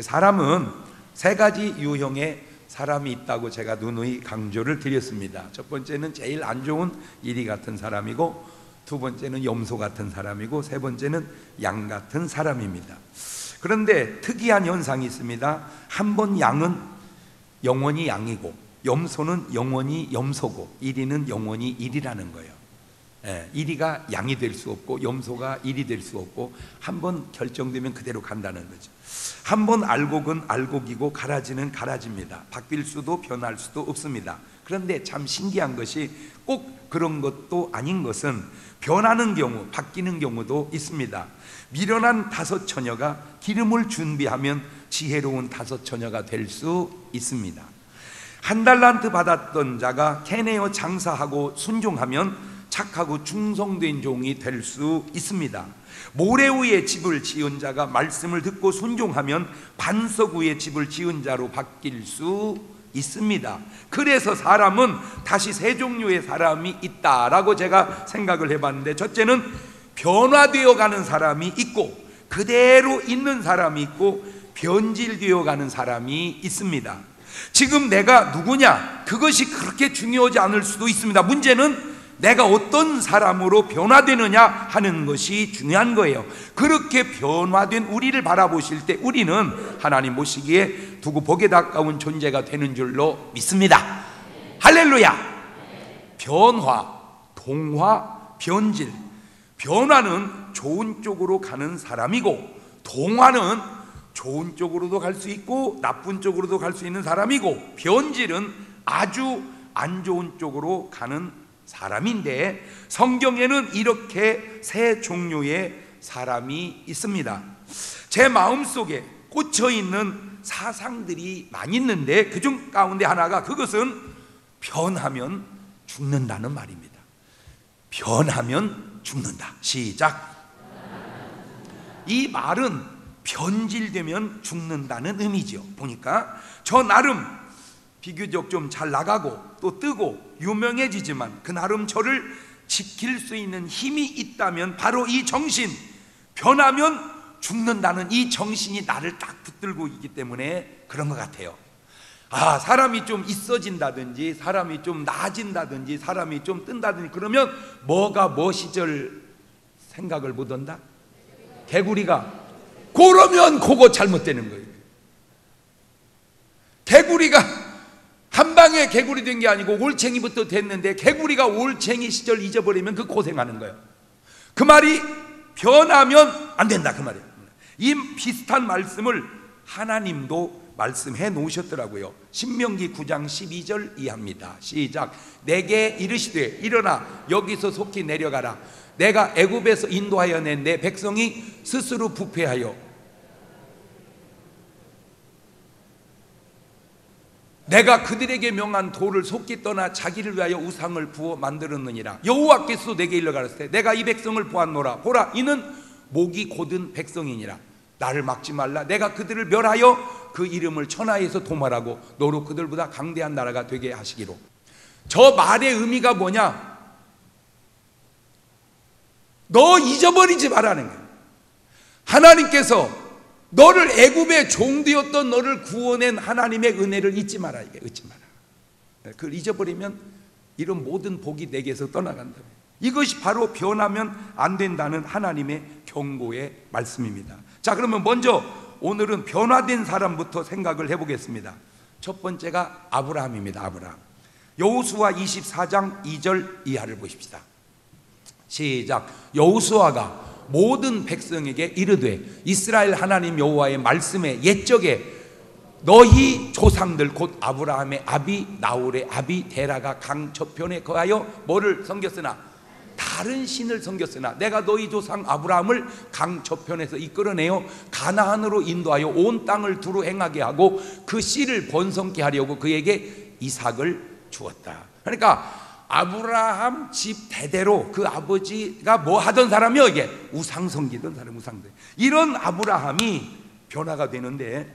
사람은 세 가지 유형의 사람이 있다고 제가 누누이 강조를 드렸습니다. 첫 번째는 제일 안 좋은 이리 같은 사람이고, 두 번째는 염소 같은 사람이고, 세 번째는 양 같은 사람입니다. 그런데 특이한 현상이 있습니다. 한 번 양은 영원히 양이고, 염소는 영원히 염소고, 이리는 영원히 이리라는 거예요. 이리가 양이 될 수 없고 염소가 이리 될 수 없고, 한 번 결정되면 그대로 간다는 거죠. 한 번 알곡은 알곡이고 가라지는 가라지입니다. 바뀔 수도 변할 수도 없습니다. 그런데 참 신기한 것이 꼭 그런 것도 아닌 것은 변하는 경우, 바뀌는 경우도 있습니다. 미련한 다섯 처녀가 기름을 준비하면 지혜로운 다섯 처녀가 될 수 있습니다. 한 달란트 받았던 자가 캐내어 장사하고 순종하면 착하고 충성된 종이 될 수 있습니다. 모래 위에 집을 지은 자가 말씀을 듣고 순종하면 반석 위에 집을 지은 자로 바뀔 수 있습니다. 그래서 사람은 다시 세 종류의 사람이 있다라고 제가 생각을 해봤는데, 첫째는 변화되어 가는 사람이 있고, 그대로 있는 사람이 있고, 변질되어 가는 사람이 있습니다. 지금 내가 누구냐, 그것이 그렇게 중요하지 않을 수도 있습니다. 문제는 내가 어떤 사람으로 변화되느냐 하는 것이 중요한 거예요. 그렇게 변화된 우리를 바라보실 때 우리는 하나님 보시기에 두고 복에 가까운 존재가 되는 줄로 믿습니다. 할렐루야. 변화, 동화, 변질. 변화는 좋은 쪽으로 가는 사람이고, 동화는 좋은 쪽으로도 갈 수 있고 나쁜 쪽으로도 갈 수 있는 사람이고, 변질은 아주 안 좋은 쪽으로 가는 사람인데, 성경에는 이렇게 세 종류의 사람이 있습니다. 제 마음속에 꽂혀있는 사상들이 많이 있는데, 그중 가운데 하나가, 그것은 변하면 죽는다는 말입니다. 변하면 죽는다. 시작. 이 말은 변질되면 죽는다는 의미죠. 보니까 저 나름 비교적 좀 잘 나가고 또 뜨고 유명해지지만, 그 나름 저를 지킬 수 있는 힘이 있다면 바로 이 정신, 변하면 죽는다는 이 정신이 나를 딱 붙들고 있기 때문에 그런 것 같아요. 사람이 좀 있어진다든지, 사람이 좀 나아진다든지, 사람이 좀 뜬다든지 그러면 뭐가 무엇이절 생각을 못 한다? 개구리가. 그러면 그거 잘못되는 거예요. 개구리가 한 방에 개구리 된 게 아니고 올챙이부터 됐는데, 개구리가 올챙이 시절 잊어버리면 그 고생하는 거예요. 그 말이 변하면 안 된다, 그 말이에요. 이 비슷한 말씀을 하나님도 말씀해 놓으셨더라고요. 신명기 9장 12절 이하입니다. 시작. 내게 이르시되 일어나 여기서 속히 내려가라. 내가 애굽에서 인도하여 낸 내 백성이 스스로 부패하여 내가 그들에게 명한 도를 속히 떠나 자기를 위하여 우상을 부어 만들었느니라. 여호와께서 내게 일러 가라사대 내가 이 백성을 보았노라. 보라, 이는 목이 곧은 백성이니라. 나를 막지 말라. 내가 그들을 멸하여 그 이름을 천하에서 도말하고 너로 그들보다 강대한 나라가 되게 하시기로. 저 말의 의미가 뭐냐? 너 잊어버리지 말라는 거예요. 하나님께서 너를 애굽의 종되었던 너를 구원한 하나님의 은혜를 잊지 마라. 이게 잊지 마라. 그걸 잊어버리면 이런 모든 복이 내게서 떠나간다. 이것이 바로 변하면 안 된다는 하나님의 경고의 말씀입니다. 자, 그러면 먼저 오늘은 변화된 사람부터 생각을 해보겠습니다. 첫 번째가 아브라함입니다. 아브라함. 여호수아 24장 2절 이하를 보십시다. 시작. 여호수아가 모든 백성에게 이르되 이스라엘 하나님 여호와의 말씀에 옛적에 너희 조상들 곧 아브라함의 아비 나홀의 아비 데라가 강 저편에 거하여 뭐를 섬겼으나 다른 신을 섬겼으나 내가 너희 조상 아브라함을 강 저편에서 이끌어내어 가나안으로 인도하여 온 땅을 두루 행하게 하고 그 씨를 번성케 하려고 그에게 이삭을 주었다. 그러니까 아브라함 집 대대로 그 아버지가 뭐 하던 사람이요? 이게 우상 섬기던 사람, 우상들. 이런 아브라함이 변화가 되는데,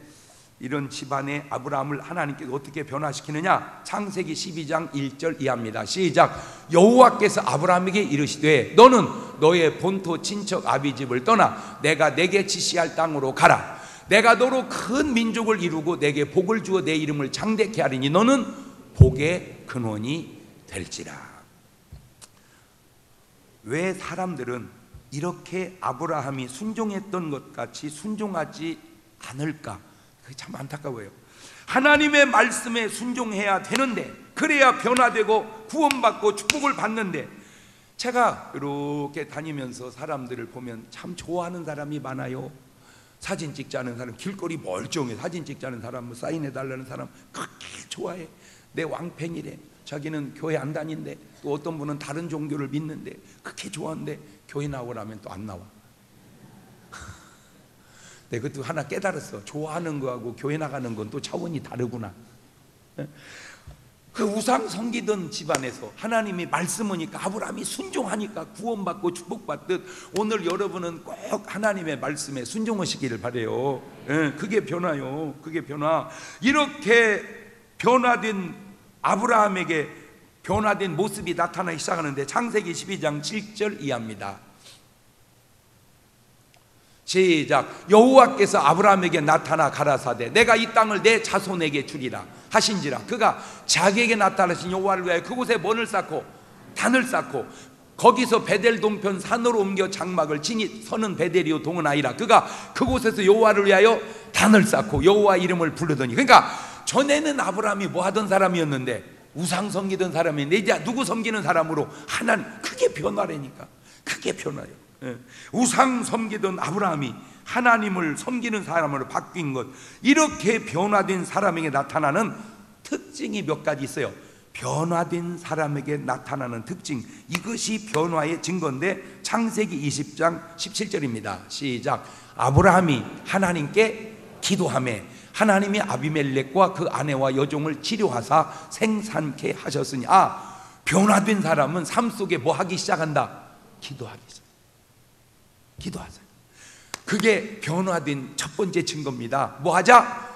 이런 집안의 아브라함을 하나님께서 어떻게 변화시키느냐? 창세기 12장 1절 이하입니다. 시작. 여호와께서 아브라함에게 이르시되 너는 너의 본토 친척 아비 집을 떠나 내가 내게 지시할 땅으로 가라. 내가 너로 큰 민족을 이루고 내게 복을 주어 내 이름을 장대케 하리니 너는 복의 근원이 될지라. 왜 사람들은 이렇게 아브라함이 순종했던 것 같이 순종하지 않을까? 그게 참 안타까워요. 하나님의 말씀에 순종해야 되는데, 그래야 변화되고 구원받고 축복을 받는데, 제가 이렇게 다니면서 사람들을 보면 참 좋아하는 사람이 많아요. 사진 찍자는 사람, 길거리 멀쩡해 사진 찍자는 사람, 사인해달라는 사람 그렇게 좋아해. 내 왕팬이래. 자기는 교회 안 다닌대. 또 어떤 분은 다른 종교를 믿는데 그렇게 좋아하는데 교회 나오라면 또 안 나와. 내가 그것도 하나 깨달았어. 좋아하는 거하고 교회 나가는 건 또 차원이 다르구나. 그 우상 섬기던 집안에서 하나님이 말씀하니까 아브라함이 순종하니까 구원받고 축복받듯, 오늘 여러분은 꼭 하나님의 말씀에 순종하시기를 바라요. 그게 변화요. 그게 변화. 이렇게 변화된 아브라함에게 변화된 모습이 나타나기 시작하는데, 창세기 12장 7절 이하입니다. 시작. 여호와께서 아브라함에게 나타나 가라사대 내가 이 땅을 내 자손에게 주리라 하신지라. 그가 자기에게 나타나신 여호와를 위하여 그곳에 먼을 쌓고 단을 쌓고 거기서 베델 동편 산으로 옮겨 장막을 치니 서는 베델이요 동은 아니라. 그가 그곳에서 여호와를 위하여 단을 쌓고 여호와 이름을 부르더니. 그러니까 전에는 아브라함이 뭐 하던 사람이었는데 우상 섬기던 사람인데 이제 누구 섬기는 사람으로 하나님. 그게 변화라니까. 그게 변화예요. 우상 섬기던 아브라함이 하나님을 섬기는 사람으로 바뀐 것. 이렇게 변화된 사람에게 나타나는 특징이 몇 가지 있어요. 변화된 사람에게 나타나는 특징, 이것이 변화의 증거인데, 창세기 20장 17절입니다 시작. 아브라함이 하나님께 기도하매 하나님이 아비멜렉과 그 아내와 여종을 치료하사 생산케 하셨으니. 변화된 사람은 삶 속에 뭐 하기 시작한다? 기도하기 시작. 기도하세요. 그게 변화된 첫 번째 증거입니다. 뭐 하자?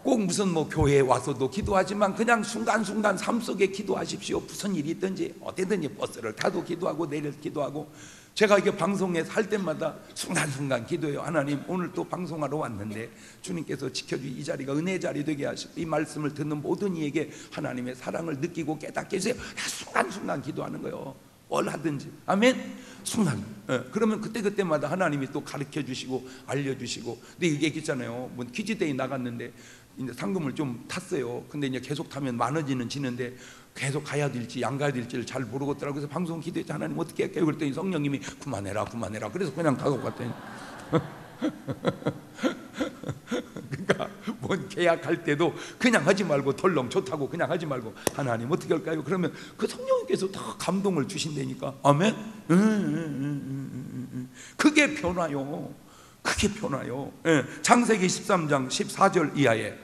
꼭 무슨 뭐 교회에 와서도 기도하지만 그냥 순간순간 삶 속에 기도하십시오. 무슨 일이 있든지 어디든지 버스를 타도 기도하고 내려서 기도하고. 제가 이게 방송에 할 때마다 순간순간 기도해요. 하나님, 오늘 또 방송하러 왔는데 주님께서 지켜주 이 자리가 은혜의 자리 되게 하시고 이 말씀을 듣는 모든 이에게 하나님의 사랑을 느끼고 깨닫게 해주세요. 순간순간 기도하는 거예요. 뭘 하든지. 아멘. 순간. 그러면 그때마다 하나님이 또 가르쳐 주시고 알려주시고. 근데 이게 있잖아요. 뭐 퀴즈데이 나갔는데 이제 상금을 좀 탔어요. 근데 이제 계속 타면 많아지는 지는데 계속 가야 될지 안 가야 될지를 잘 모르겠더라고요. 그래서 방송 기도했지. 하나님 어떻게 할까요? 그랬더니 성령님이 그만해라. 그래서 그냥 가고 갔더니 그러니까 뭔 계약할 때도 그냥 하지 말고 덜렁 좋다고 그냥 하지 말고 하나님 어떻게 할까요? 그러면 그 성령님께서 다 감동을 주신다니까. 아멘. 그게 변화요. 그게 변화요. 창세기 13장 14절 이하에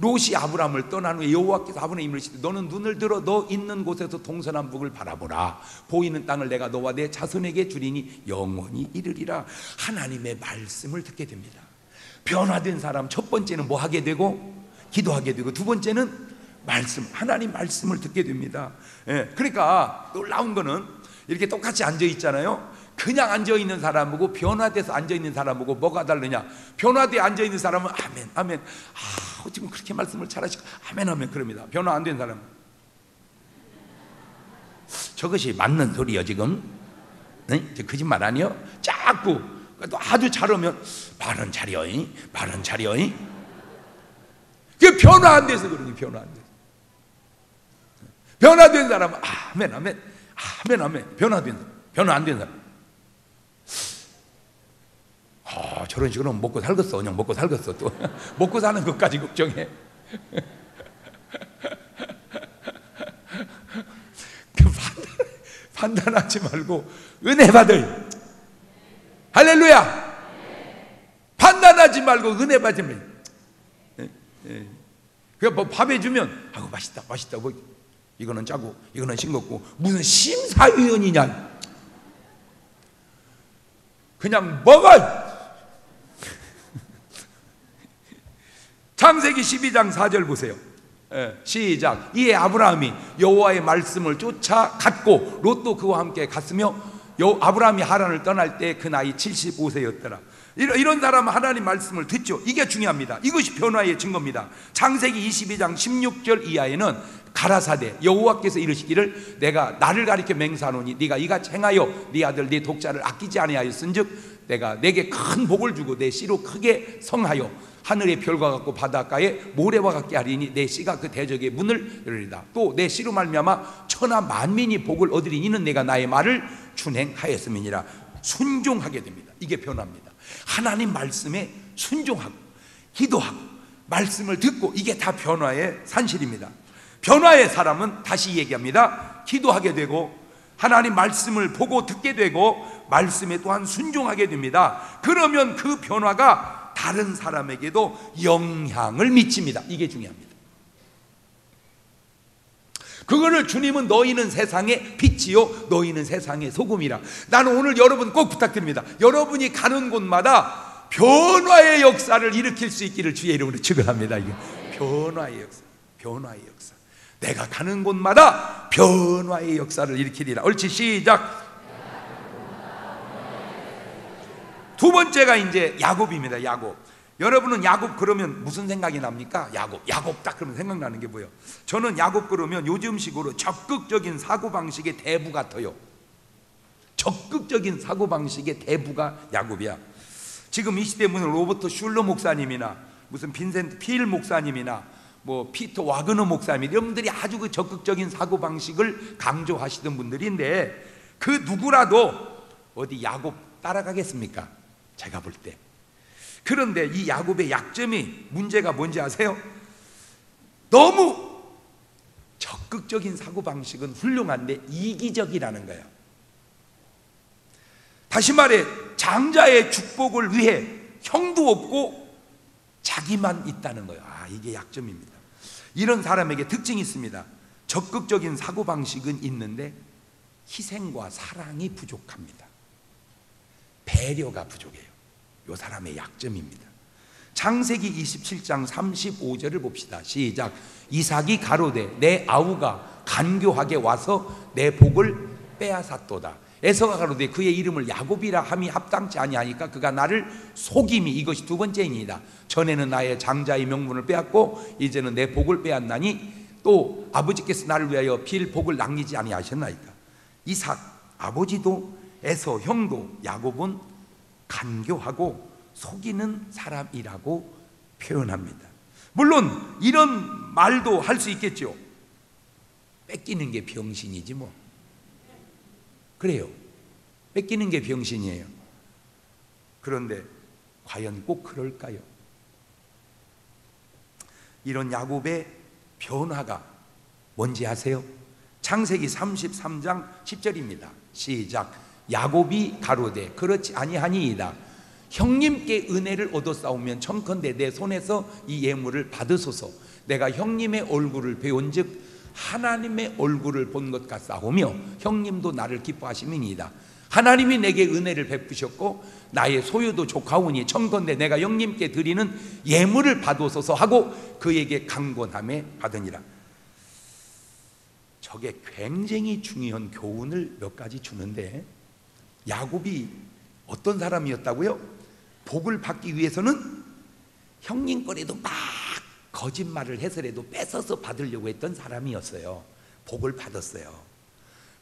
롯이 아브라함을 떠난 후에 여호와께서 아브라함에 이르시되 너는 눈을 들어 너 있는 곳에서 동서남북을 바라보라. 보이는 땅을 내가 너와 내 자손에게 주리니 영원히 이르리라. 하나님의 말씀을 듣게 됩니다. 변화된 사람 첫 번째는 뭐 하게 되고? 기도하게 되고, 두 번째는 말씀, 하나님 말씀을 듣게 됩니다. 그러니까 놀라운 거는 이렇게 똑같이 앉아 있잖아요. 그냥 앉아있는 사람하고 변화돼서 앉아있는 사람하고 뭐가 다르냐? 변화돼 앉아있는 사람은 아멘 아멘, 지금 그렇게 말씀을 잘하시고 아멘 아멘 그럽니다. 변화 안 된 사람 저것이 맞는 소리요 지금? 네? 거짓말 아니요? 자꾸 또 아주 잘하면 말은 잘해요. 그게 변화 안 돼서 그러니. 변화 안 돼서. 변화된 사람은 아멘 아멘 아멘 아멘. 변화 안 된 사람 저런 식으로 먹고 살겠어. 그냥 먹고 살겠어. 또 먹고 사는 것까지 걱정해. 판단하지 말고 은혜 받을. 할렐루야. 판단하지 말고 은혜 받으면. 그러니까 뭐 밥 해주면 맛있다 뭐 이거는 짜고 이거는 싱겁고 무슨 심사위원이냐. 그냥 먹어. 창세기 12장 4절 보세요. 시작. 이에 아브라함이 여호와의 말씀을 쫓아 갔고 롯도 그와 함께 갔으며 아브라함이 하란을 떠날 때 그 나이 75세였더라. 이런 사람은 하나님 말씀을 듣죠. 이게 중요합니다. 이것이 변화의 증거입니다. 창세기 22장 16절 이하에는 가라사대 여호와께서 이르시기를 내가 나를 가리켜 맹세하노니 네가 이같이 행하여 네 아들 네 독자를 아끼지 아니하였은즉 내가 내게 큰 복을 주고 내 씨로 크게 성하여 하늘의 별과 같고 바닷가에 모래와 같게 하리니 내 씨가 그 대적의 문을 열리리다. 또 내 씨로 말미암아 천하 만민이 복을 얻으리니 이는 내가 나의 말을 준행하였음이니라. 순종하게 됩니다. 이게 변화입니다. 하나님 말씀에 순종하고 기도하고 말씀을 듣고 이게 다 변화의 산실입니다. 변화의 사람은 다시 얘기합니다. 기도하게 되고 하나님 말씀을 보고 듣게 되고 말씀에 또한 순종하게 됩니다. 그러면 그 변화가 다른 사람에게도 영향을 미칩니다. 이게 중요합니다. 그거를 주님은 너희는 세상의 빛이요 너희는 세상의 소금이라. 나는 오늘 여러분 꼭 부탁드립니다. 여러분이 가는 곳마다 변화의 역사를 일으킬 수 있기를 주의 이름으로 축원합니다. 이게 변화의 역사, 변화의 역사. 내가 가는 곳마다 변화의 역사를 일으키리라. 옳지, 시작. 두 번째가 이제 야곱입니다. 야곱. 여러분은 야곱 그러면 무슨 생각이 납니까? 야곱 딱 그러면 생각나는 게 뭐예요? 저는 야곱 그러면 요즘식으로 적극적인 사고방식의 대부 같아요. 적극적인 사고방식의 대부가 야곱이야. 지금 이 시대 무슨 로버트 슐러 목사님이나 무슨 빈센트 필 목사님이나 뭐 피터 와그너 목사님 여러분들이 아주 그 적극적인 사고방식을 강조하시던 분들인데 그 누구라도 어디 야곱 따라가겠습니까? 제가 볼 때. 그런데 이 야곱의 약점이 문제가 뭔지 아세요? 너무 적극적인 사고방식은 훌륭한데 이기적이라는 거예요. 다시 말해 장자의 축복을 위해 형도 없고 자기만 있다는 거예요. 이게 약점입니다. 이런 사람에게 특징이 있습니다. 적극적인 사고방식은 있는데 희생과 사랑이 부족합니다. 배려가 부족해요. 이 사람의 약점입니다. 창세기 27장 35절을 봅시다. 시작. 이삭이 가로되 내 아우가 간교하게 와서 내 복을 빼앗았도다. 에서가 가로되 그의 이름을 야곱이라 함이 합당치 아니하니까 그가 나를 속임이. 이것이 두 번째입니다. 전에는 나의 장자의 명분을 빼앗고 이제는 내 복을 빼앗나니 또 아버지께서 나를 위하여 빌 복을 남기지 아니하셨나이까. 이삭 아버지도 에서 형도 야곱은 간교하고 속이는 사람이라고 표현합니다. 물론 이런 말도 할 수 있겠죠. 뺏기는 게 병신이지 뭐. 그래요. 뺏기는 게 병신이에요. 그런데 과연 꼭 그럴까요? 이런 야곱의 변화가 뭔지 아세요? 창세기 33장 10절입니다. 시작. 야곱이 가로되 그렇지 아니하니이다. 형님께 은혜를 얻어 싸우면 청컨대 내 손에서 이 예물을 받으소서. 내가 형님의 얼굴을 배운즉 하나님의 얼굴을 본 것 같사오며 형님도 나를 기뻐하심이니이다. 하나님이 내게 은혜를 베푸셨고 나의 소유도 족하오니 청컨대 내가 형님께 드리는 예물을 받으소서 하고 그에게 강권함에 받으니라. 저게 굉장히 중요한 교훈을 몇 가지 주는데, 야곱이 어떤 사람이었다고요? 복을 받기 위해서는 형님 거래도 막 거짓말을 해서라도 뺏어서 받으려고 했던 사람이었어요. 복을 받았어요.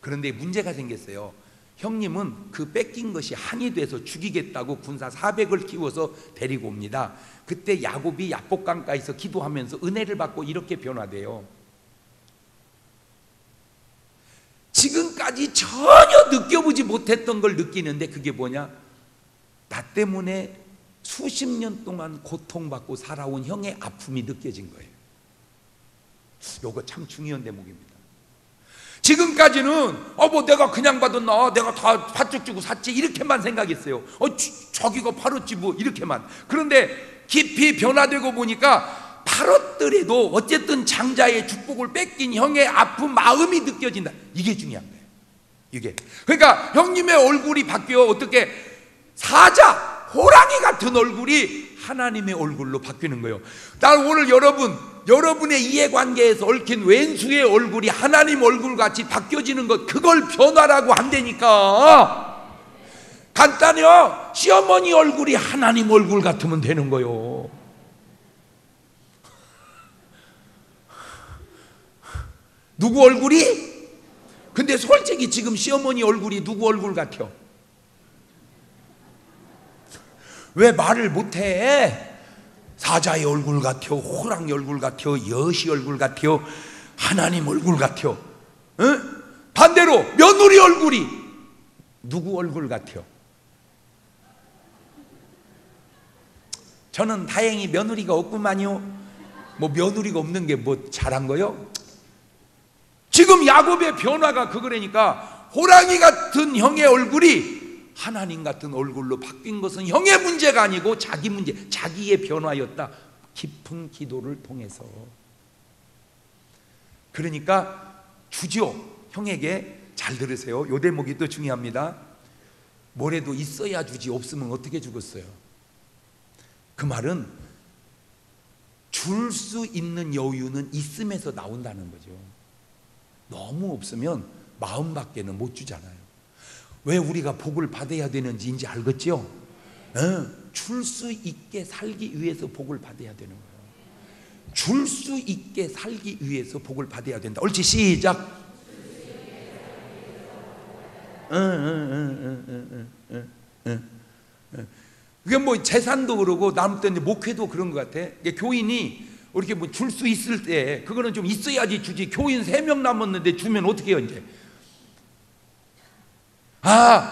그런데 문제가 생겼어요. 형님은 그 뺏긴 것이 한이 돼서 죽이겠다고 군사 400을 키워서 데리고 옵니다. 그때 야곱이 야복강가에서 기도하면서 은혜를 받고 이렇게 변화돼요. 지금까지 전혀 느껴보지 못했던 걸 느끼는데 그게 뭐냐? 나 때문에 수십 년 동안 고통받고 살아온 형의 아픔이 느껴진 거예요. 요거 참 중요한 대목입니다. 지금까지는 뭐 내가 그냥 받았나, 내가 다 팥죽 주고 샀지 이렇게만 생각했어요. 자기가 팔았지 뭐 이렇게만. 그런데 깊이 변화되고 보니까 팔았더라도 어쨌든 장자의 축복을 뺏긴 형의 아픈 마음이 느껴진다. 이게 중요한 거예요. 이게. 그러니까 형님의 얼굴이 바뀌어 어떻게 사자, 호랑이 같은 얼굴이 하나님의 얼굴로 바뀌는 거예요. 난 오늘 여러분의 이해관계에서 얽힌 왼수의 얼굴이 하나님 얼굴같이 바뀌어지는 것, 그걸 변화라고 한다니까. 간단해요. 시어머니 얼굴이 하나님 얼굴 같으면 되는 거요. 누구 얼굴이? 근데 솔직히 지금 시어머니 얼굴이 누구 얼굴 같아요? 왜 말을 못해? 사자의 얼굴 같아요, 호랑이 얼굴 같아요, 여시 얼굴 같아요, 하나님 얼굴 같아요. 응? 반대로 며느리 얼굴이 누구 얼굴 같아요? 저는 다행히 며느리가 없구만요. 뭐 며느리가 없는 게 뭐 잘한 거요? 지금 야곱의 변화가 그거라니까. 호랑이 같은 형의 얼굴이 하나님 같은 얼굴로 바뀐 것은 형의 문제가 아니고 자기 문제, 자기의 변화였다. 깊은 기도를 통해서. 그러니까 주죠. 형에게 잘 들으세요. 요 대목이 또 중요합니다. 뭐래도 있어야 주지, 없으면 어떻게 주겠어요? 그 말은 줄 수 있는 여유는 있음에서 나온다는 거죠. 너무 없으면 마음밖에는 못 주잖아요. 왜 우리가 복을 받아야 되는지 이제 알겠죠? 줄 수 있게 살기 위해서 복을 받아야 되는 거예요. 줄 수 있게 살기 위해서 복을 받아야 된다. 옳지, 시작. 그게 뭐 재산도 그러고 나무 때문에 목회도 그런 것 같아. 교인이 이렇게 뭐 줄 수 있을 때 그거는 좀 있어야지 주지. 교인 3명 남았는데 주면 어떻게 해요 이제?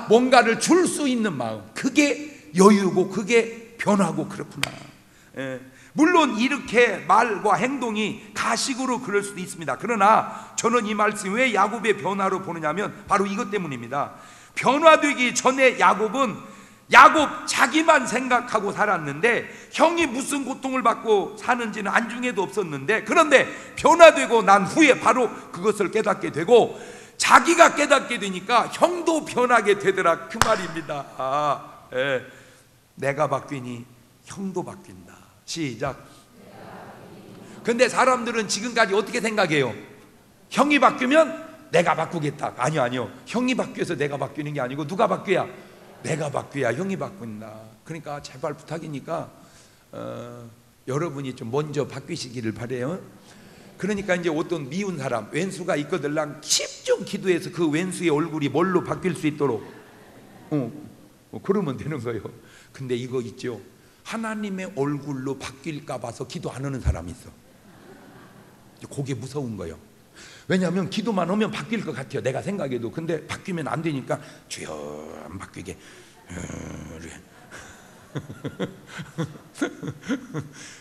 뭔가를 줄 수 있는 마음, 그게 여유고 그게 변화고 그렇구나. 물론 이렇게 말과 행동이 가식으로 그럴 수도 있습니다. 그러나 저는 이 말씀 왜 야곱의 변화로 보느냐면 바로 이것 때문입니다. 변화되기 전에 야곱 자기만 생각하고 살았는데 형이 무슨 고통을 받고 사는지는 안중에도 없었는데, 그런데 변화되고 난 후에 바로 그것을 깨닫게 되고 자기가 깨닫게 되니까 형도 변하게 되더라, 그 말입니다. 내가 바뀌니 형도 바뀐다. 시작. 근데 사람들은 지금까지 어떻게 생각해요? 형이 바뀌면 내가 바꾸겠다. 아니요. 형이 바뀌어서 내가 바뀌는 게 아니고 누가 바뀌어야? 내가 바뀌어야 형이 바뀐다. 그러니까 제발 부탁이니까 여러분이 좀 먼저 바뀌시기를 바래요. 그러니까 이제 어떤 미운 사람, 왼수가 있거들랑 집중 기도해서 그 왼수의 얼굴이 뭘로 바뀔 수 있도록 그러면 되는 거예요. 근데 이거 있죠, 하나님의 얼굴로 바뀔까 봐서 기도 안 하는 사람이 있어. 그게 무서운 거예요. 왜냐하면 기도만 하면 바뀔 것 같아요, 내가 생각해도. 근데 바뀌면 안 되니까 주여 안 바뀌게.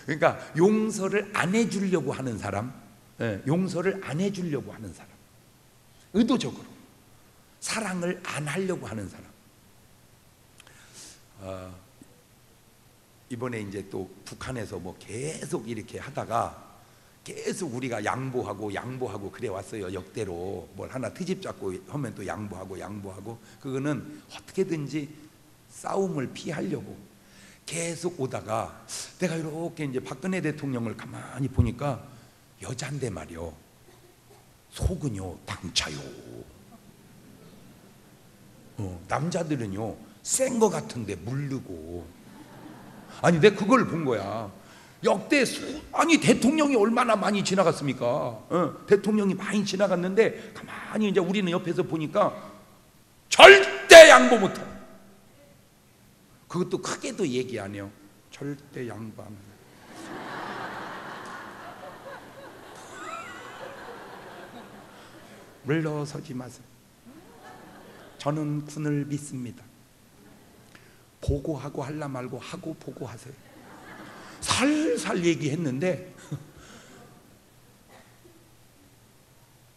그러니까 용서를 안 해주려고 하는 사람, 용서를 안 해주려고 하는 사람, 의도적으로 사랑을 안 하려고 하는 사람. 이번에 이제 또 북한에서 뭐 계속 이렇게 하다가 계속 우리가 양보하고 그래 왔어요. 역대로 뭘 하나 트집 잡고 하면 또 양보하고 그거는 어떻게든지 싸움을 피하려고 계속 오다가 내가 이렇게 이제 박근혜 대통령을 가만히 보니까 여잔데 말이요, 속은요 당차요. 남자들은요 센 거 같은데 물르고. 아니 내가 그걸 본 거야. 역대 아니 대통령이 얼마나 많이 지나갔습니까? 대통령이 많이 지나갔는데 가만히 이제 우리는 옆에서 보니까 절대 양보 못해. 그것도 크게도 얘기 안 해요. 절대 양보 안 해요. 물러서지 마세요. 저는 군을 믿습니다. 보고하고 할라 말고 하고 보고하세요. 살살 얘기했는데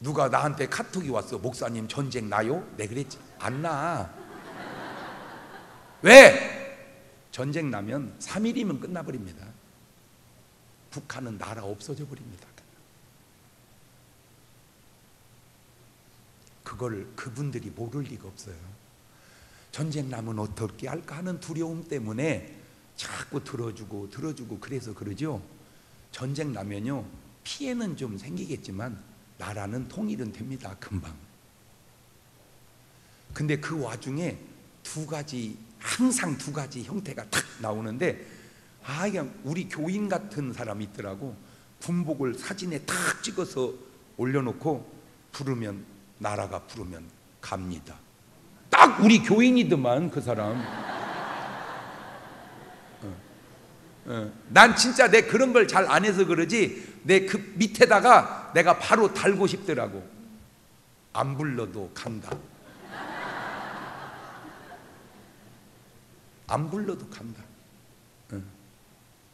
누가 나한테 카톡이 왔어. 목사님 전쟁 나요? 내가 그랬지. 안 나. 왜? 전쟁 나면 3일이면 끝나버립니다. 북한은 나라 없어져 버립니다. 그걸 그분들이 모를 리가 없어요. 전쟁 나면 어떻게 할까 하는 두려움 때문에 자꾸 들어주고 그래서 그러죠. 전쟁 나면요 피해는 좀 생기겠지만 나라는 통일은 됩니다, 금방. 근데 그 와중에 두 가지, 항상 두 가지 형태가 탁 나오는데, 그냥 우리 교인 같은 사람이 있더라고. 군복을 사진에 탁 찍어서 올려놓고 부르면, 나라가 부르면 갑니다. 딱 우리 교인이더만 그 사람. 난 진짜 내 그런 걸 잘 안 해서 그러지, 내 그 밑에다가 내가 바로 달고 싶더라고. 안 불러도 간다. 안 불러도 간다.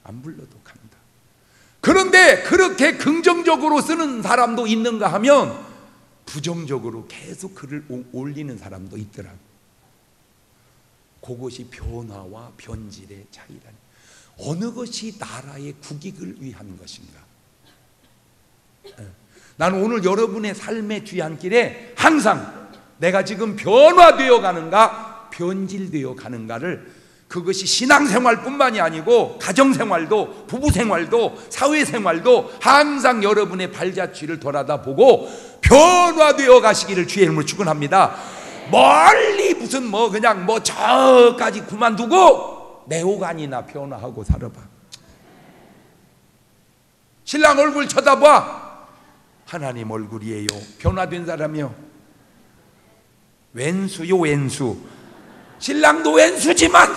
안 불러도 간다. 그런데 그렇게 긍정적으로 쓰는 사람도 있는가 하면 부정적으로 계속 글을 올리는 사람도 있더라고. 그것이 변화와 변질의 차이라니. 어느 것이 나라의 국익을 위한 것인가? 나는 오늘 여러분의 삶의 뒤안길에 항상 내가 지금 변화되어 가는가 변질되어 가는가를, 그것이 신앙생활뿐만이 아니고 가정생활도, 부부생활도, 사회생활도 항상 여러분의 발자취를 돌아다보고 변화되어 가시기를 주의 이름으로 축원합니다. 멀리 무슨 그냥 저까지 그만두고 내 오간이나 변화하고 살아봐. 신랑 얼굴 쳐다봐. 하나님 얼굴이에요. 변화된 사람이요. 왼수요, 왼수. 신랑도 왼수지만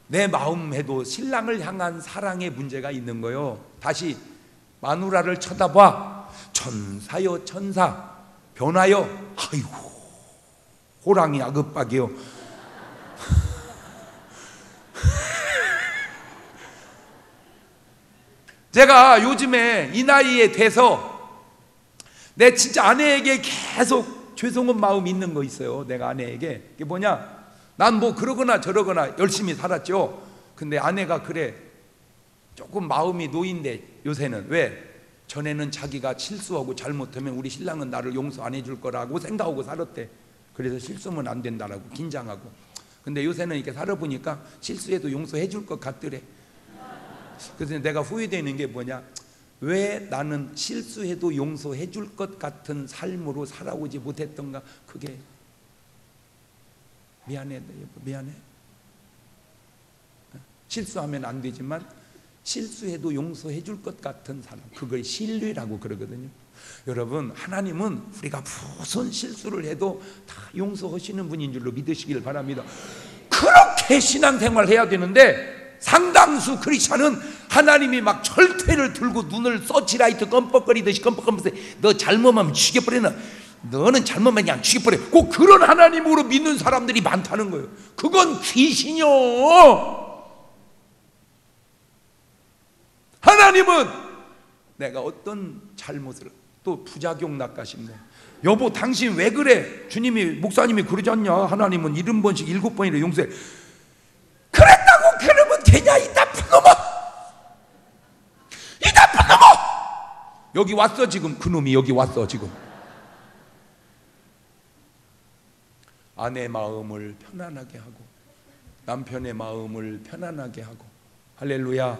내 마음에도 신랑을 향한 사랑의 문제가 있는 거요. 다시 마누라를 쳐다봐. 천사요, 천사. 변화요. 아이고, 호랑이 아급박이요. 제가 요즘에 이 나이에 돼서 내 진짜 아내에게 계속 죄송한 마음이 있는 거 있어요. 내가 아내에게. 그게 뭐냐? 난 그러거나 저러거나 열심히 살았죠. 근데 아내가 그래, 조금 마음이 놓인대 요새는. 왜? 전에는 자기가 실수하고 잘못하면 우리 신랑은 나를 용서 안 해줄 거라고 생각하고 살았대. 그래서 실수하면 안 된다라고 긴장하고. 근데 요새는 이렇게 살아보니까 실수해도 용서해 줄 것 같더래. 그래서 내가 후회되는 게 뭐냐? 왜 나는 실수해도 용서해 줄 것 같은 삶으로 살아오지 못했던가? 그게 미안해, 여보, 미안해. 실수하면 안 되지만 실수해도 용서해 줄 것 같은 사람, 그걸 신뢰라고 그러거든요. 여러분, 하나님은 우리가 무슨 실수를 해도 다 용서하시는 분인 줄로 믿으시길 바랍니다. 그렇게 신앙생활을 해야 되는데 상당수 크리스찬은 하나님이 막 철퇴를 들고 눈을 서치라이트 껌뻑거리듯이 너 잘못하면 죽여버리나, 너는 잘못하면 그냥 죽여버려. 꼭 그런 하나님으로 믿는 사람들이 많다는 거예요. 그건 귀신이요. 하나님은 내가 어떤 잘못을, 또 부작용 낚아심네. 여보 당신 왜 그래? 주님이, 목사님이 그러지 않냐? 하나님은 70번씩 7번이나 용서해. 그랬다고 그러면 되냐? 이 나쁜 놈아, 이 나쁜 놈아. 여기 왔어 지금. 그놈이 여기 왔어 지금. 아내 마음을 편안하게 하고 남편의 마음을 편안하게 하고. 할렐루야.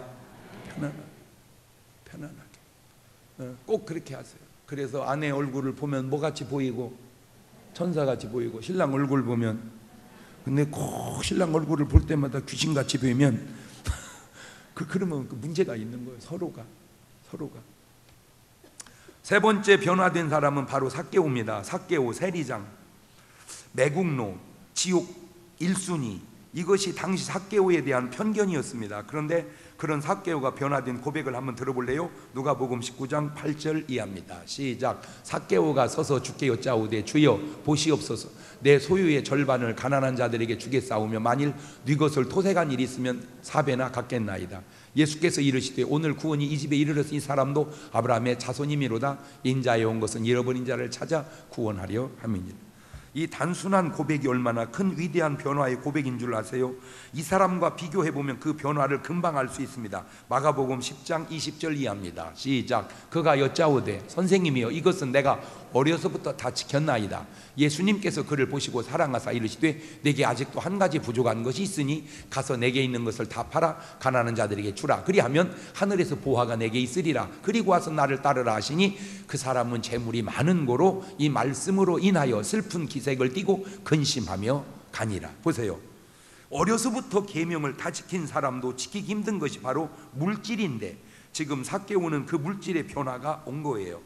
편안하게. 꼭 그렇게 하세요. 그래서 아내 얼굴을 보면 뭐같이 보이고 천사같이 보이고, 신랑 얼굴 보면, 근데 꼭 신랑 얼굴을 볼 때마다 귀신같이 보이면 그러면 문제가 있는 거예요. 서로가. 세 번째 변화된 사람은 바로 삭개오입니다. 삭개오, 세리장, 매국노, 지옥 1순위. 이것이 당시 삭개오에 대한 편견이었습니다. 그런데 그런 삭개오가 변화된 고백을 한번 들어볼래요? 누가복음 19장 8절 이하입니다. 시작. 삭개오가 서서 주께 여짜오되 주여 보시옵소서, 내 소유의 절반을 가난한 자들에게 주겠사오며 만일 네 것을 토색한 일이 있으면 4배나 갚겠나이다. 예수께서 이르시되 오늘 구원이 이 집에 이르렀으니 이 사람도 아브라함의 자손이미로다. 인자에 온 것은 잃어버린 자를 찾아 구원하려 함이니라. 이 단순한 고백이 얼마나 큰 위대한 변화의 고백인 줄 아세요? 이 사람과 비교해보면 그 변화를 금방 알 수 있습니다. 마가복음 10장 20절 이하입니다. 시작. 그가 여짜오되 선생님이여 이것은 내가 어려서부터 다 지켰나이다. 예수님께서 그를 보시고 사랑하사 이르시되 내게 아직도 한 가지 부족한 것이 있으니 가서 내게 있는 것을 다 팔아 가난한 자들에게 주라. 그리하면 하늘에서 보화가 내게 있으리라. 그리고 와서 나를 따르라 하시니 그 사람은 재물이 많은 고로 이 말씀으로 인하여 슬픈 기색을 띠고 근심하며 가니라. 보세요. 어려서부터 계명을 다 지킨 사람도 지키기 힘든 것이 바로 물질인데 지금 삭개오는 그 물질의 변화가 온 거예요.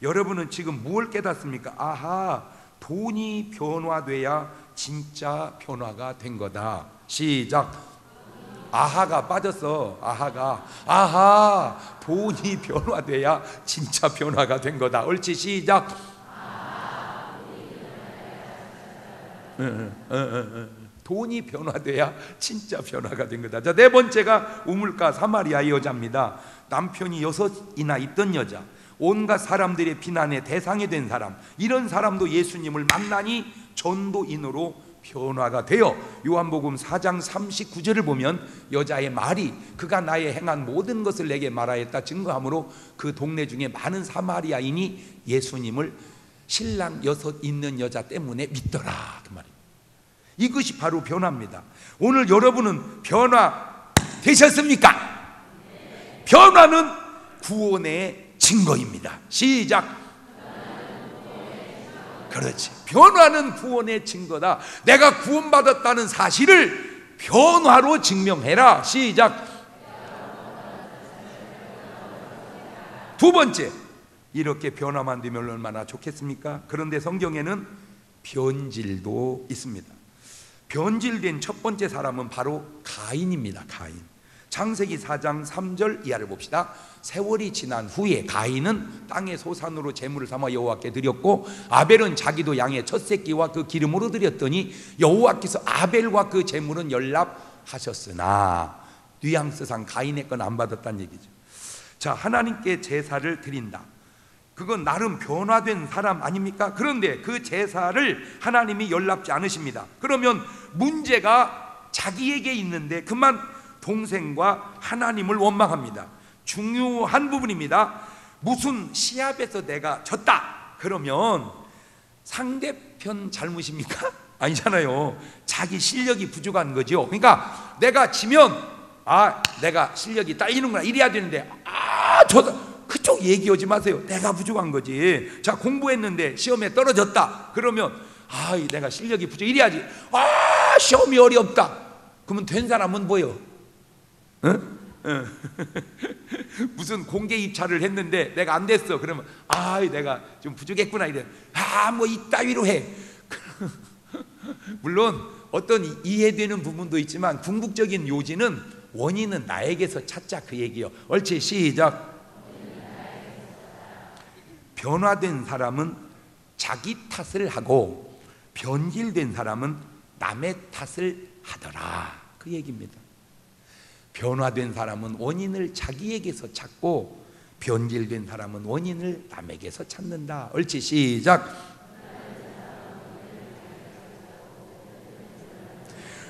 여러분은 지금 무엇을 깨닫습니까? 아하, 돈이 변화돼야 진짜 변화가 된 거다. 시작. 아하가 빠졌어. 아하, 돈이 변화돼야 진짜 변화가 된 거다. 옳지. 시작. 돈이 변화돼야 진짜 변화가 된 거다. 자, 네 번째가 우물가 사마리아 여자입니다. 남편이 6이나 있던 여자, 온갖 사람들의 비난의 대상이 된 사람, 이런 사람도 예수님을 만나니 전도인으로 변화가 되어 요한복음 4장 39절을 보면 여자의 말이 그가 나의 행한 모든 것을 내게 말하였다 증거하므로 그 동네 중에 많은 사마리아인이 예수님을 신랑 6 있는 여자 때문에 믿더라, 그 말입니다. 이것이 바로 변화입니다. 오늘 여러분은 변화 되셨습니까? 변화는 구원의 증거입니다. 시작. 그렇지. 변화는 구원의 증거다. 내가 구원받았다는 사실을 변화로 증명해라. 시작. 두 번째, 이렇게 변화만 되면 얼마나 좋겠습니까? 그런데 성경에는 변질도 있습니다. 변질된 첫 번째 사람은 바로 가인입니다. 가인. 창세기 4장 3절 이하를 봅시다. 세월이 지난 후에 가인은 땅의 소산으로 제물을 삼아 여호와께 드렸고 아벨은 자기도 양의 첫 새끼와 그 기름으로 드렸더니 여호와께서 아벨과 그 제물은 연락하셨으나 뉘앙스상 가인의 건 안 받았다는 얘기죠. 자, 하나님께 제사를 드린다. 그건 나름 변화된 사람 아닙니까? 그런데 그 제사를 하나님이 연락지 않으십니다. 그러면 문제가 자기에게 있는데 그만 동생과 하나님을 원망합니다. 중요한 부분입니다. 무슨 시합에서 내가 졌다 그러면 상대편 잘못입니까? 아니잖아요. 자기 실력이 부족한 거죠. 그러니까 내가 지면 내가 실력이 딸리는구나 이래야 되는데 그쪽 얘기하지 마세요. 내가 부족한 거지. 자, 공부했는데 시험에 떨어졌다 그러면 내가 실력이 부족 이래야지. 시험이 어렵다 그러면 된 사람은 뭐예요? 무슨 공개 입찰을 했는데 내가 안 됐어 그러면 내가 좀 부족했구나 이래. 뭐 이따위로 해. 물론 어떤 이해되는 부분도 있지만 궁극적인 요지는 원인은 나에게서 찾자 그 얘기요. 옳지. 시작. 변화된 사람은 자기 탓을 하고 변질된 사람은 남의 탓을 하더라 그 얘기입니다. 변화된 사람은 원인을 자기에게서 찾고 변질된 사람은 원인을 남에게서 찾는다. 옳지. 시작.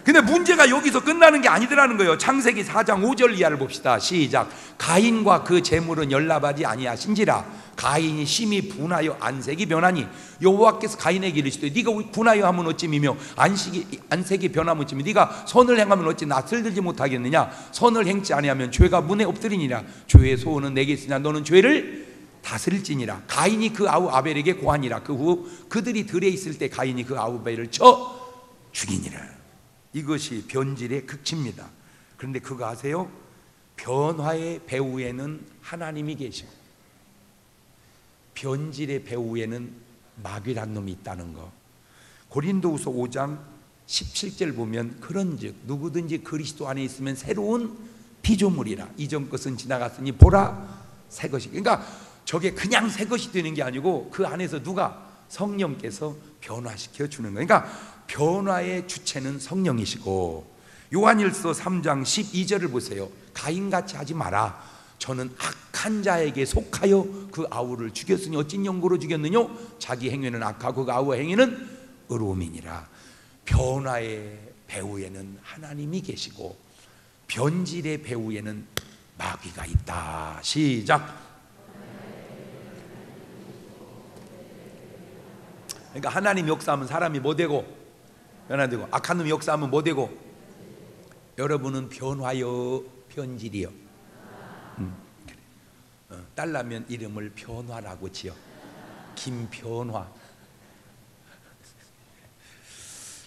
근데 문제가 여기서 끝나는 게 아니더라는 거예요. 창세기 4장 5절 이하를 봅시다. 시작. 가인과 그 재물은 연락하지 아니하신지라 가인이 심히 분하여 안색이 변하니 여호와께서 가인에게 이르시되 네가 분하여 하면 어찌미며 안색이 변하면 어찌미 네가 선을 행하면 어찌 낯을 들지 못하겠느냐. 선을 행치 아니하면 죄가 문에 엎드리니라. 죄의 소원은 내게 있으나 너는 죄를 다스릴지니라. 가인이 그 아우 아벨에게 고하니라. 그 후 그들이 들에 있을 때 가인이 그 아우 아벨을 쳐 죽이니라. 이것이 변질의 극치입니다. 그런데 그거 아세요? 변화의 배후에는 하나님이 계시고 변질의 배후에는 마귀란 놈이 있다는 거. 고린도후서 5장 17절 보면 그런즉 누구든지 그리스도 안에 있으면 새로운 피조물이라 이전 것은 지나갔으니 보라 새 것이. 그러니까 저게 그냥 새 것이 되는 게 아니고 그 안에서 누가 성령께서 변화시켜 주는 거예요. 그러니까 변화의 주체는 성령이시고 요한일서 3장 12절을 보세요. 가인같이 하지 마라. 저는 악한 자에게 속하여 그 아우를 죽였으니 어찐 영고로 죽였느냐. 자기 행위는 악하고 그 아우의 행위는 의로움이니라. 변화의 배후에는 하나님이 계시고 변질의 배후에는 마귀가 있다. 시작. 그러니까 하나님 역사하면 사람이 뭐 되고 변화되고 악한 놈이 역사하면 뭐 되고 여러분은 변화요 변질이요. 그래. 딸라면 이름을 변화라고 지어. 김변화.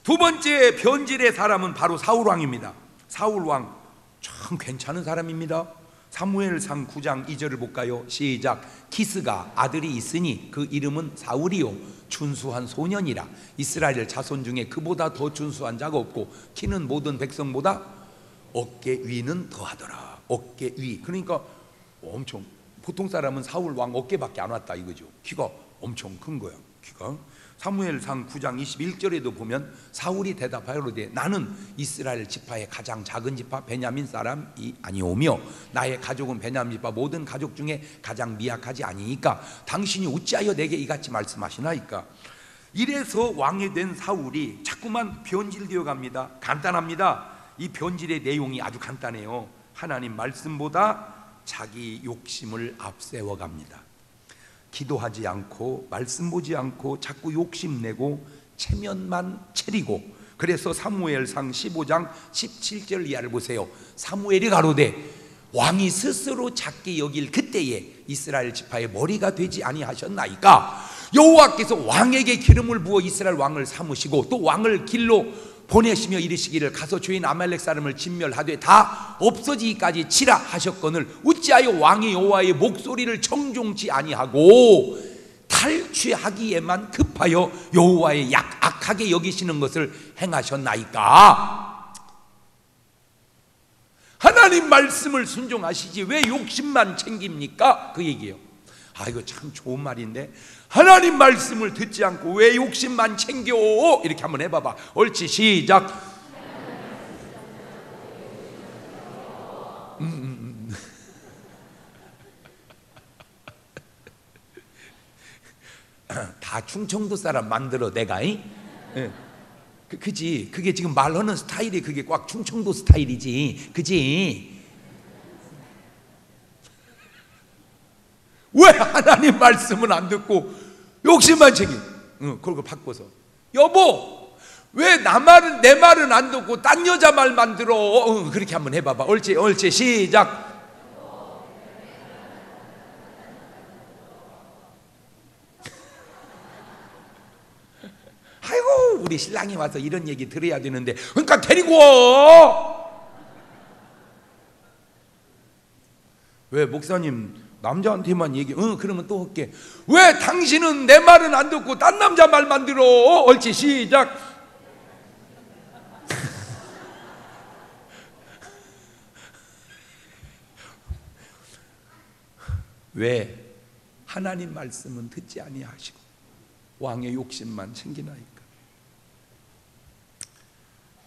두 번째 변질의 사람은 바로 사울왕입니다. 사울왕 참 괜찮은 사람입니다. 사무엘상 9장 2절을 볼까요? 시작. 기스가 아들이 있으니 그 이름은 사울이요 준수한 소년이라. 이스라엘 자손 중에 그보다 더 준수한 자가 없고 키는 모든 백성보다 어깨 위는 더하더라. 어깨 위. 그러니까 엄청, 보통 사람은 사울 왕 어깨밖에 안 왔다 이거죠. 키가 엄청 큰 거야. 키가. 사무엘상 9장 21절에도 보면 사울이 대답하여 이르되 나는 이스라엘 지파의 가장 작은 지파 베냐민 사람이 아니오며 나의 가족은 베냐민 지파 모든 가족 중에 가장 미약하지 아니니까 당신이 어찌하여 내게 이같이 말씀하시나이까. 이래서 왕이 된 사울이 자꾸만 변질되어 갑니다. 간단합니다. 이 변질의 내용이 아주 간단해요. 하나님 말씀보다 자기 욕심을 앞세워 갑니다. 기도하지 않고 말씀 보지 않고 자꾸 욕심내고 체면만 차리고. 그래서 사무엘상 15장 17절 이하를 보세요. 사무엘이 가로되 왕이 스스로 작게 여길 그때에 이스라엘 지파의 머리가 되지 아니하셨나이까. 여호와께서 왕에게 기름을 부어 이스라엘 왕을 삼으시고 또 왕을 길로 보내시며 이르시기를 가서 주인 아말렉 사람을 진멸하되 다 없어지기까지 치라 하셨거늘 어찌하여 왕이 여호와의 목소리를 청종치 아니하고 탈취하기에만 급하여 여호와의 악하게 여기시는 것을 행하셨나이까. 하나님 말씀을 순종하시지 왜 욕심만 챙깁니까? 그 얘기예요. 아, 이거 참 좋은 말인데, 하나님 말씀을 듣지 않고 왜 욕심만 챙겨? 이렇게 한번 해봐봐. 옳지, 시작. 다 충청도 사람 만들어 내가. 그지? 그게 지금 말하는 스타일이 그게 꽉 충청도 스타일이지, 그지? 왜 하나님 말씀은 안 듣고 욕심만 챙겨? 그걸 바꿔서 여보 왜 내 말은 안 듣고 딴 여자 말만 들어? 그렇게 한번 해봐봐. 옳지, 옳지, 시작. 아이고 우리 신랑이 와서 이런 얘기 들어야 되는데 그러니까 데리고 와. 왜 목사님 남자한테만 얘기? 그러면 또 할게. 왜 당신은 내 말은 안 듣고 딴 남자 말만 들어? 옳지, 시작. 왜 하나님 말씀은 듣지 아니하시고 왕의 욕심만 챙기나이까.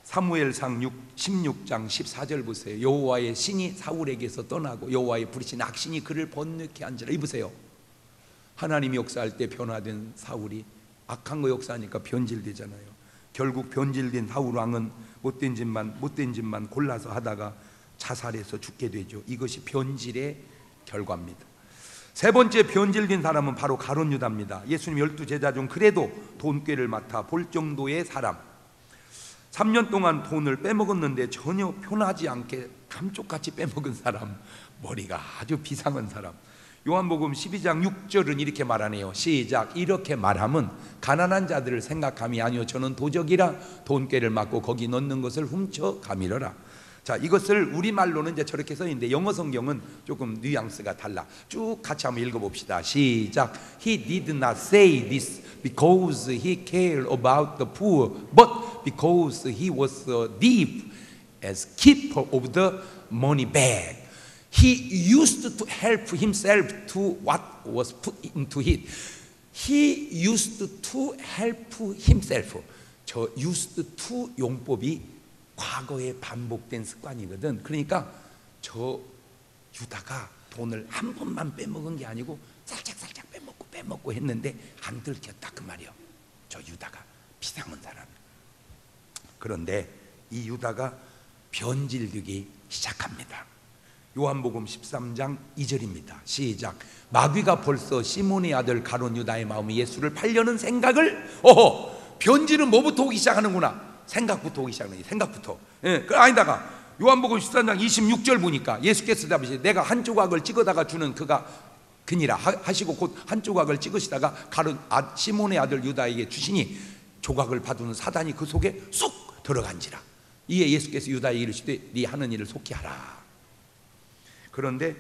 사무엘상 16장 14절 보세요. 여호와의 신이 사울에게서 떠나고 여호와의 부르신 악신이 그를 번뇌케 한지라. 이보세요. 하나님이 역사할 때 변화된 사울이 악한 거 역사하니까 변질되잖아요. 결국 변질된 사울 왕은 못된 짓만 골라서 하다가 자살해서 죽게 되죠. 이것이 변질의 결과입니다. 세 번째 변질된 사람은 바로 가룟 유다입니다. 예수님 12제자 중 그래도 돈꾀를 맡아 볼 정도의 사람, 3년 동안 돈을 빼먹었는데 전혀 편하지 않게 감쪽같이 빼먹은 사람, 머리가 아주 비상한 사람. 요한복음 12장 6절은 이렇게 말하네요. 시작. 이렇게 말함은 가난한 자들을 생각함이 아니요 저는 도적이라 돈꾀를 맡고 거기 넣는 것을 훔쳐가미러라. 자, 이것을 우리말로는 이제 저렇게 써 있는데 영어 성경은 조금 뉘앙스가 달라. 쭉 같이 한번 읽어봅시다. 시작. He did not say this because he cared about the poor, but because he was a thief as keeper of the money bag. He used to help himself to what was put into it. He used to help himself. 저 used to 용법이 과거에 반복된 습관이거든. 그러니까 저 유다가 돈을 한 번만 빼먹은 게 아니고 살짝 빼먹고 했는데 안 들켰다 그 말이요. 저 유다가 비상한 사람. 그런데 이 유다가 변질되기 시작합니다. 요한복음 13장 2절입니다. 시작. 마귀가 벌써 시몬의 아들 가룟 유다의 마음에 예수를 팔려는 생각을 변질은 뭐부터 오기 시작하는구나. 생각부터 오기 시작하는 거예요. 생각부터. 그 아니다가 요한복음 13장 26절 보니까 예수께서 답하시되 내가 한 조각을 찍어다가 주는 그가 그니라 하시고 곧 한 조각을 찍으시다가 시몬의 아들 유다에게 주시니 조각을 받은 사단이 그 속에 쏙 들어간지라. 이에 예수께서 유다에게 이르시되 네 하는 일을 속히 하라. 그런데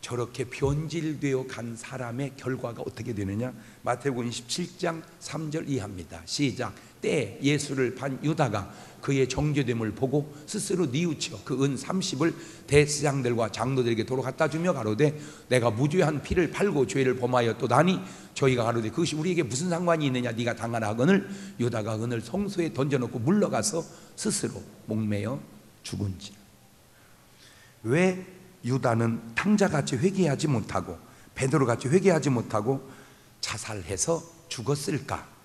저렇게 변질되어 간 사람의 결과가 어떻게 되느냐? 마태복음 27장 3절 이하입니다. 시작. 때 예수를 판 유다가 그의 정죄됨을 보고 스스로 뉘우쳐 그 은 30을 대제사장들과 장로들에게 도로 갖다 주며 가로되 내가 무죄한 피를 팔고 죄를 범하였도다니 저희가 가로되 그것이 우리에게 무슨 상관이 있느냐? 네가 당하라 하거늘 유다가 은을 성소에 던져놓고 물러가서 스스로 목매어 죽은지라. 왜 유다는 탕자같이 회개하지 못하고 베드로같이 회개하지 못하고 자살해서 죽었을까?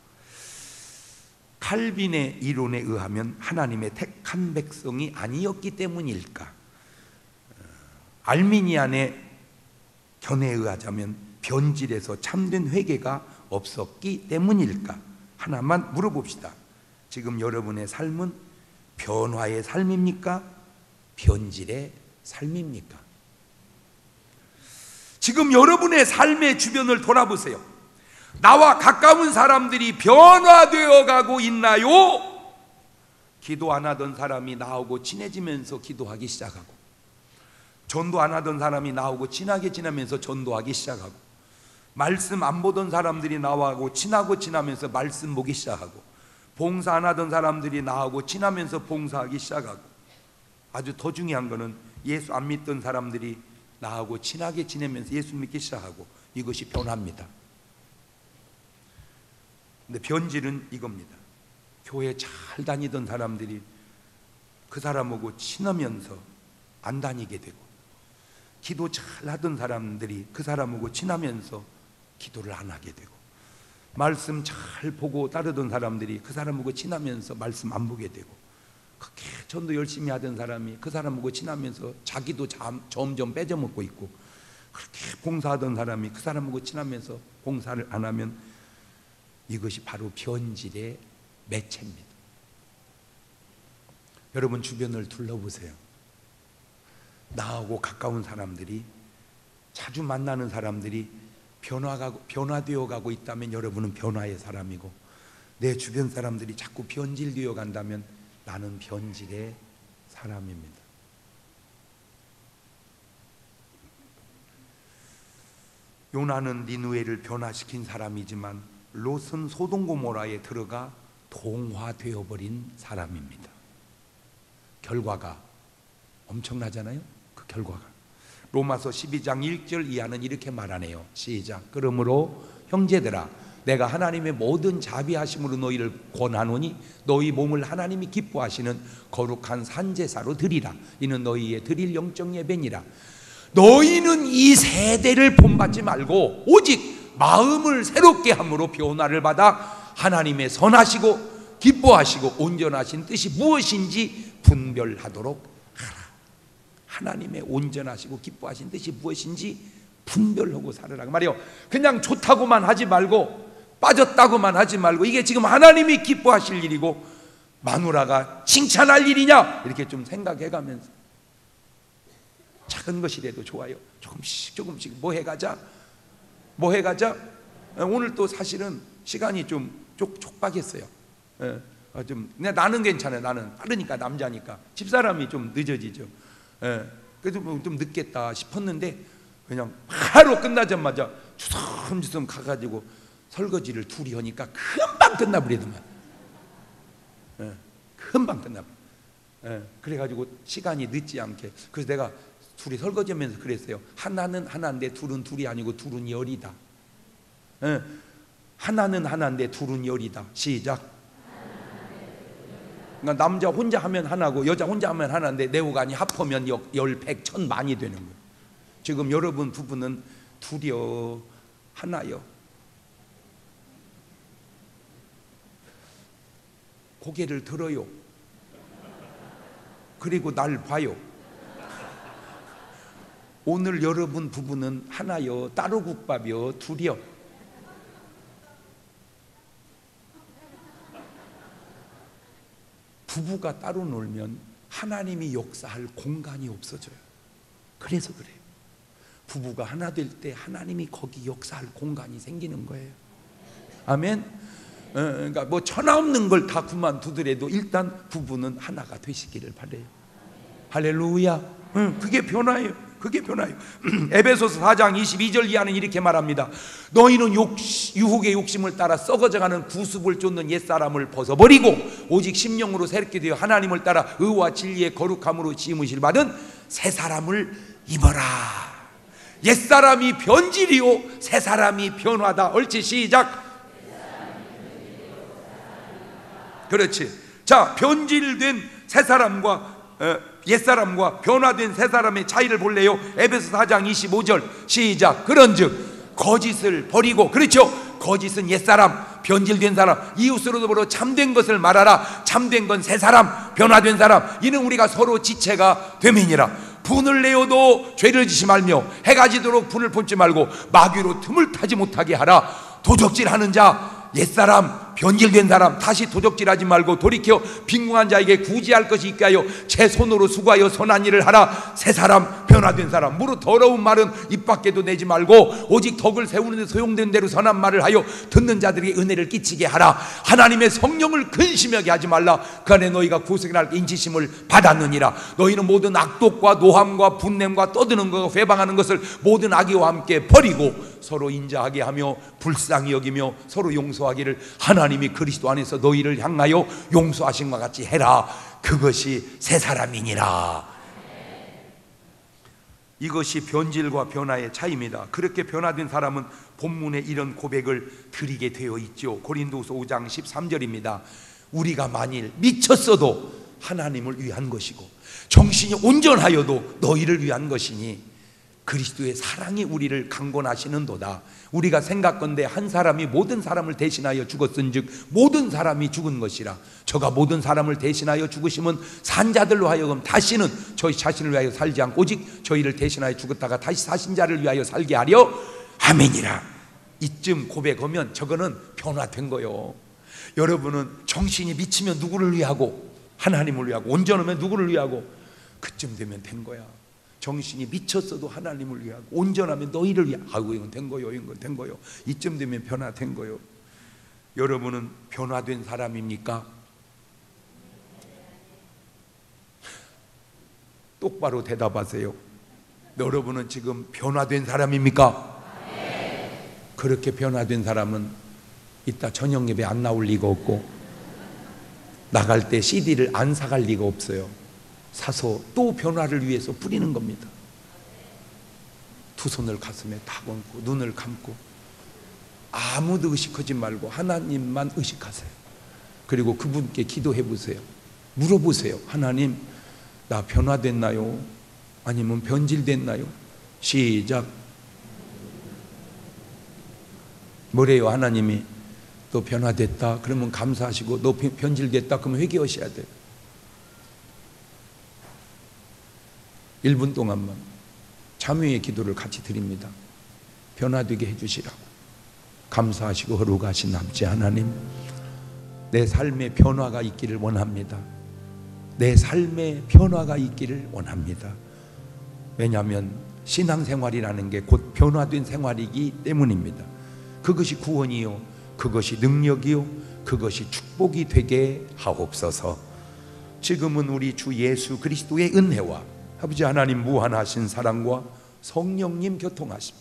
칼빈의 이론에 의하면 하나님의 택한 백성이 아니었기 때문일까? 알미니안의 견해에 의하자면 변질에서 참된 회개가 없었기 때문일까? 하나만 물어봅시다. 지금 여러분의 삶은 변화의 삶입니까? 변질의 삶입니까? 지금 여러분의 삶의 주변을 돌아보세요. 나와 가까운 사람들이 변화되어 가고 있나요? 기도 안 하던 사람이 나오고 친해지면서 기도하기 시작하고, 전도 안 하던 사람이 나오고 친하게 지나면서 전도하기 시작하고, 말씀 안 보던 사람들이 나와고 친하고 지나면서 말씀 보기 시작하고, 봉사 안 하던 사람들이 나오고 친하면서 봉사하기 시작하고, 아주 더 중요한 거는 예수 안 믿던 사람들이 나하고 친하게 지내면서 예수 믿기 시작하고, 이것이 변화입니다. 근데 변질은 이겁니다. 교회 잘 다니던 사람들이 그 사람하고 친하면서 안 다니게 되고, 기도 잘 하던 사람들이 그 사람하고 친하면서 기도를 안 하게 되고, 말씀 잘 보고 따르던 사람들이 그 사람하고 친하면서 말씀 안 보게 되고, 그렇게 전도 열심히 하던 사람이 그 사람하고 친하면서 자기도 점점 빼져먹고 있고, 그렇게 봉사하던 사람이 그 사람하고 친하면서 봉사를 안 하면 이것이 바로 변질의 매체입니다. 여러분 주변을 둘러보세요. 나하고 가까운 사람들이, 자주 만나는 사람들이 변화되어 가고 있다면 여러분은 변화의 사람이고, 내 주변 사람들이 자꾸 변질되어 간다면 나는 변질의 사람입니다. 요나는 니느웨를 변화시킨 사람이지만 롯은 소돔고모라에 들어가 동화되어 버린 사람입니다. 결과가 엄청나잖아요. 그 결과가 로마서 12장 1절 이하는 이렇게 말하네요. 시작. 그러므로 형제들아 내가 하나님의 모든 자비하심으로 너희를 권하노니 너희 몸을 하나님이 기뻐하시는 거룩한 산제사로 드리라. 이는 너희의 드릴 영적 예배니라. 너희는 이 세대를 본받지 말고 오직 마음을 새롭게 함으로 변화를 받아 하나님의 선하시고 기뻐하시고 온전하신 뜻이 무엇인지 분별하도록 하라. 하나님의 온전하시고 기뻐하신 뜻이 무엇인지 분별하고 살아라 그 말이에요. 그냥 좋다고만 하지 말고 빠졌다고만 하지 말고, 이게 지금 하나님이 기뻐하실 일이고 마누라가 칭찬할 일이냐 이렇게 좀 생각해가면서, 작은 것이라도 좋아요. 조금씩 뭐 해가자. 오늘 또 사실은 시간이 좀 촉박했어요. 나는 괜찮아요. 나는 빠르니까, 남자니까. 집사람이 좀 늦어지죠. 그래도 좀 늦겠다 싶었는데 그냥 바로 끝나자마자 주섬주섬 가가지고 설거지를 둘이 하니까 금방 끝나버리더만. 금방 끝나버려. 그래가지고 시간이 늦지 않게, 그래서 내가 둘이 설거지하면서 그랬어요. 하나는 하나인데 둘은 둘이 아니고 둘은 열이다. 하나는 하나인데 둘은 열이다. 시작. 그러니까 남자 혼자 하면 하나고 여자 혼자 하면 하나인데 내오간이 합하면 열, 백, 천 많이 되는 거예요. 지금 여러분 부부는 둘이요, 하나요. 고개를 들어요. 그리고 날 봐요. 오늘 여러분 부부는 하나요, 따로 국밥이요, 둘이요. 부부가 따로 놀면 하나님이 역사할 공간이 없어져요. 그래서 그래요. 부부가 하나 될 때 하나님이 거기 역사할 공간이 생기는 거예요. 아멘. 그러니까 뭐 천하 없는 걸 다 그만두더라도 일단 부부는 하나가 되시기를 바래요. 할렐루야. 그게 변화예요. 그게 변화예요. 에베소서 4장 22절 이하는 이렇게 말합니다. 너희는 유혹의 욕심을 따라 썩어져가는 구습을 쫓는 옛사람을 벗어버리고 오직 심령으로 새롭게 되어 하나님을 따라 의와 진리의 거룩함으로 지음으실 받은 새 사람을 입어라. 옛사람이 변질이요 새 사람이 변화다. 옳지, 시작. 그렇지. 자, 변질된 새 사람과 옛사람과 변화된 새 사람의 차이를 볼래요? 에베소 4장 25절 시작. 그런즉 거짓을 버리고, 그렇죠, 거짓은 옛사람, 변질된 사람, 이웃으로 더불어 참된 것을 말하라. 참된 건 새 사람, 변화된 사람. 이는 우리가 서로 지체가 됨이니라. 분을 내어도 죄를 지지 말며 해가 지도록 분을 품지 말고 마귀로 틈을 타지 못하게 하라. 도적질하는 자, 옛사람, 변질된 사람, 다시 도적질하지 말고 돌이켜 빈궁한 자에게 구제할 것이 있게 하여 제 손으로 수고하여 선한 일을 하라. 새 사람, 변화된 사람. 무릇 더러운 말은 입 밖에도 내지 말고 오직 덕을 세우는 데 소용된 대로 선한 말을 하여 듣는 자들에게 은혜를 끼치게 하라. 하나님의 성령을 근심하게 하지 말라. 그 안에 너희가 구속의 날 인치심을 받았느니라. 너희는 모든 악독과 노함과 분냄과 떠드는 것과 회방하는 것을 모든 악의와 함께 버리고 서로 인자하게 하며 불쌍히 여기며 서로 용서하기를 하나님이 그리스도 안에서 너희를 향하여 용서하신 것 같이 해라. 그것이 새 사람이니라. 이것이 변질과 변화의 차이입니다. 그렇게 변화된 사람은 본문에 이런 고백을 드리게 되어 있죠. 고린도서 5장 13절입니다. 우리가 만일 미쳤어도 하나님을 위한 것이고 정신이 온전하여도 너희를 위한 것이니 그리스도의 사랑이 우리를 강권하시는도다. 우리가 생각건대 한 사람이 모든 사람을 대신하여 죽었은즉 모든 사람이 죽은 것이라. 저가 모든 사람을 대신하여 죽으시면 산자들로 하여금 다시는 저희 자신을 위하여 살지 않고 오직 저희를 대신하여 죽었다가 다시 사신 자를 위하여 살게 하려 아멘이라. 이쯤 고백하면 저거는 변화된 거요. 여러분은 정신이 미치면 누구를 위하고 하나님을 위하고 온전하면 누구를 위하고 그쯤 되면 된 거야. 정신이 미쳤어도 하나님을 위하고 온전하면 너희를 위하고. 아이고 이건 된 거요, 이건 된 거요. 이쯤 되면 변화된 거요. 여러분은 변화된 사람입니까? 똑바로 대답하세요. 여러분은 지금 변화된 사람입니까? 그렇게 변화된 사람은 이따 저녁 예배 안 나올 리가 없고 나갈 때 CD를 안 사갈 리가 없어요. 사서 또 변화를 위해서 뿌리는 겁니다. 두 손을 가슴에 다 얹고 눈을 감고 아무도 의식하지 말고 하나님만 의식하세요. 그리고 그분께 기도해 보세요. 물어보세요. 하나님, 나 변화됐나요? 아니면 변질됐나요? 시작. 뭐래요? 하나님이 너 변화됐다 그러면 감사하시고 너 변질됐다 그러면 회개하셔야 돼요. 1분 동안만 참회의 기도를 같이 드립니다. 변화되게 해주시라고. 감사하시고 거룩하신 남자 하나님, 내 삶에 변화가 있기를 원합니다. 내 삶에 변화가 있기를 원합니다. 왜냐하면 신앙생활이라는 게 곧 변화된 생활이기 때문입니다. 그것이 구원이요, 그것이 능력이요, 그것이 축복이 되게 하옵소서. 지금은 우리 주 예수 그리스도의 은혜와 아버지 하나님 무한하신 사랑과 성령님 교통하심,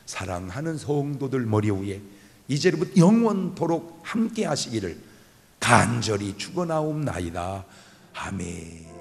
사랑하는 성도들 머리 위에 이제부터 영원토록 함께 하시기를 간절히 축원하옵나이다. 아멘.